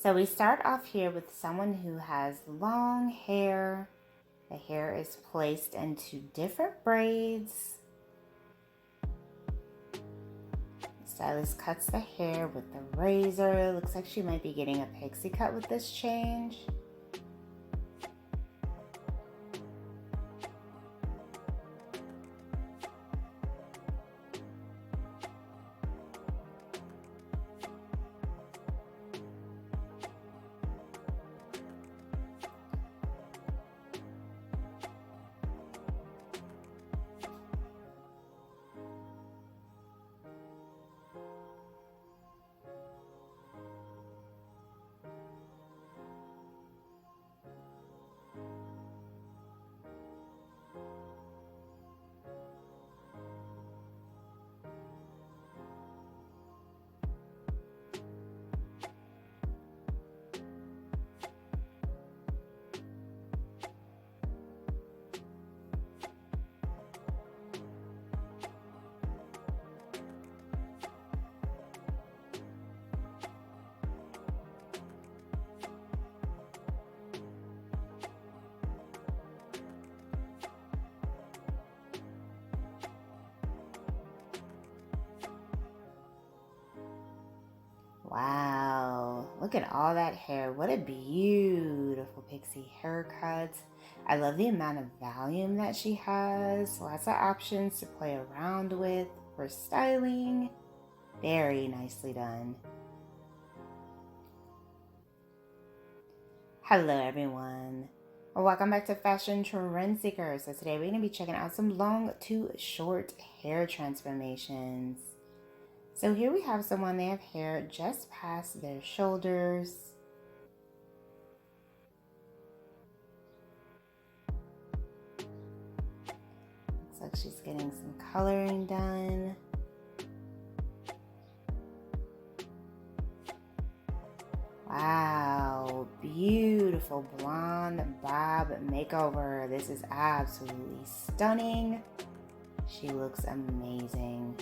So we start off here with someone who has long hair. The hair is placed into different braids. The stylist cuts the hair with the razor. Looks like she might be getting a pixie cut with this change. Wow, look at all that hair. What a beautiful pixie haircut. I love the amount of volume that she has. Lots of options to play around with for styling. Very nicely done. Hello everyone. Welcome back to Fashion Trend Seeker. So today we're going to be checking out some long to short hair transformations. So here we have someone, they have hair just past their shoulders. Looks like she's getting some coloring done. Wow, beautiful blonde bob makeover. This is absolutely stunning. She looks amazing.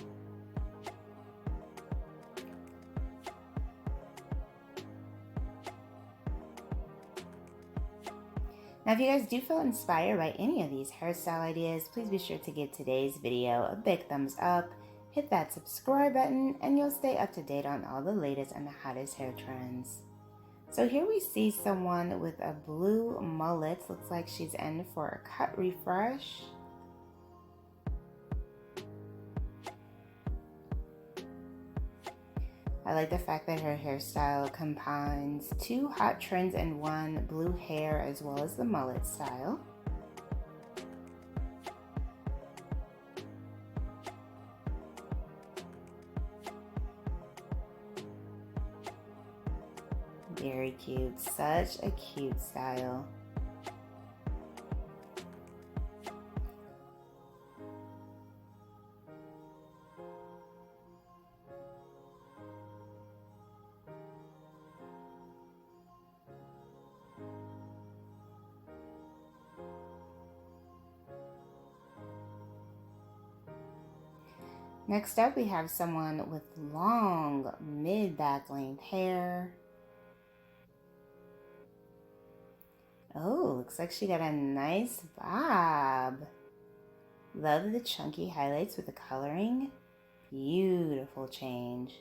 Now, if you guys do feel inspired by any of these hairstyle ideas, please be sure to give today's video a big thumbs up, hit that subscribe button, and you'll stay up to date on all the latest and the hottest hair trends. So here we see someone with a blue mullet. Looks like she's in for a cut refresh. I like the fact that her hairstyle combines two hot trends in one, blue hair as well as the mullet style. Very cute, such a cute style. Next up, we have someone with long mid-back length hair. Oh, looks like she got a nice bob. Love the chunky highlights with the coloring. Beautiful change.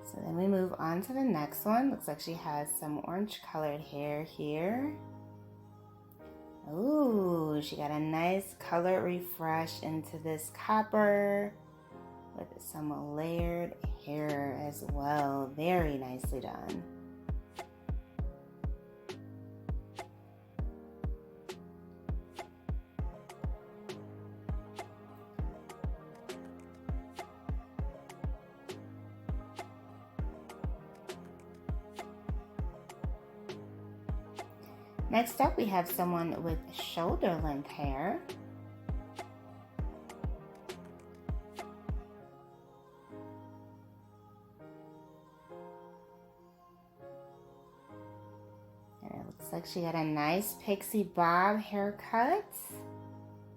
So then we move on to the next one. Looks like she has some orange colored hair here. Ooh, she got a nice color refresh into this copper with some layered hair as well. Very nicely done. Next up, we have someone with shoulder length hair. And it looks like she got a nice pixie bob haircut.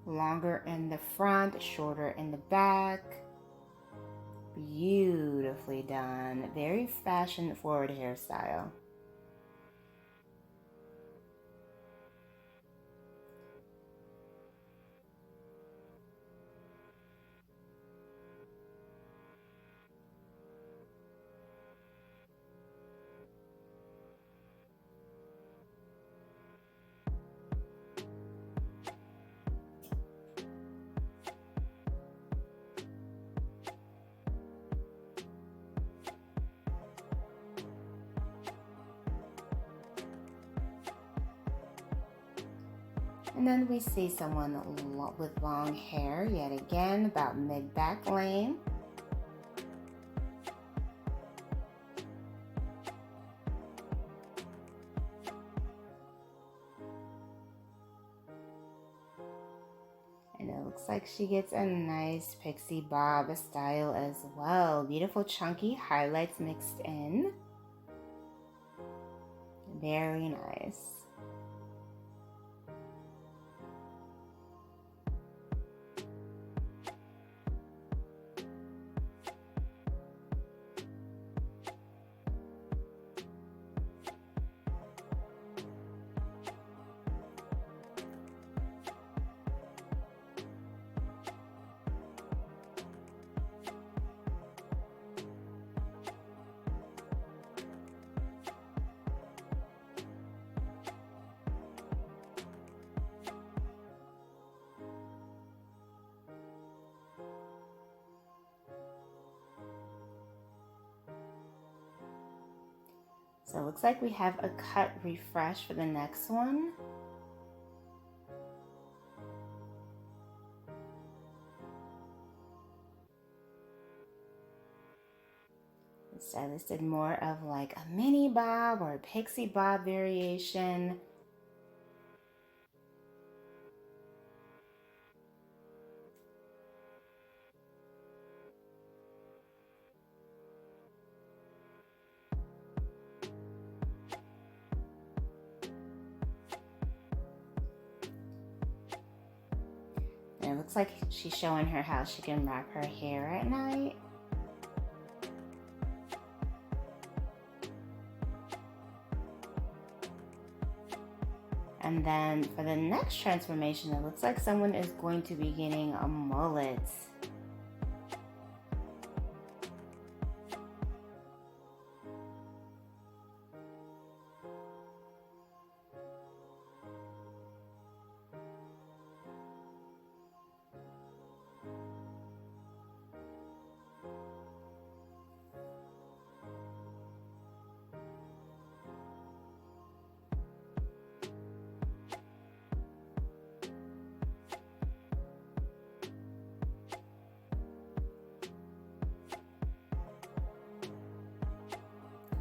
Longer in the front, shorter in the back. Beautifully done. Very fashion forward hairstyle. And then we see someone with long hair, yet again, about mid-back lane. And it looks like she gets a nice pixie bob style as well. Beautiful chunky highlights mixed in. Very nice. So it looks like we have a cut refresh for the next one. The stylist did more of like a mini bob or a pixie bob variation. And it looks like she's showing her how she can wrap her hair at night. And then for the next transformation, it looks like someone is going to be getting a mullet.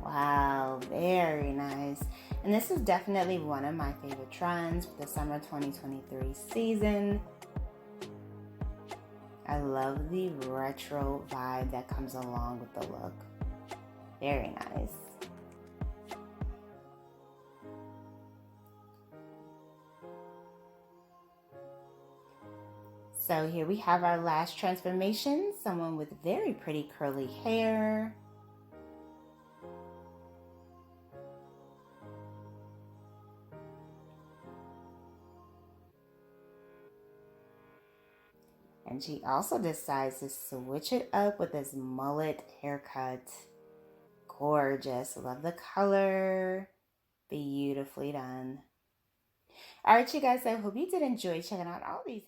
Wow, very nice. And this is definitely one of my favorite trends for the summer 2023 season. I love the retro vibe that comes along with the look. Very nice. So here we have our last transformation, someone with very pretty curly hair. And she also decides to switch it up with this mullet haircut. Gorgeous. Love the color. Beautifully done. All right, you guys, I hope you did enjoy checking out all these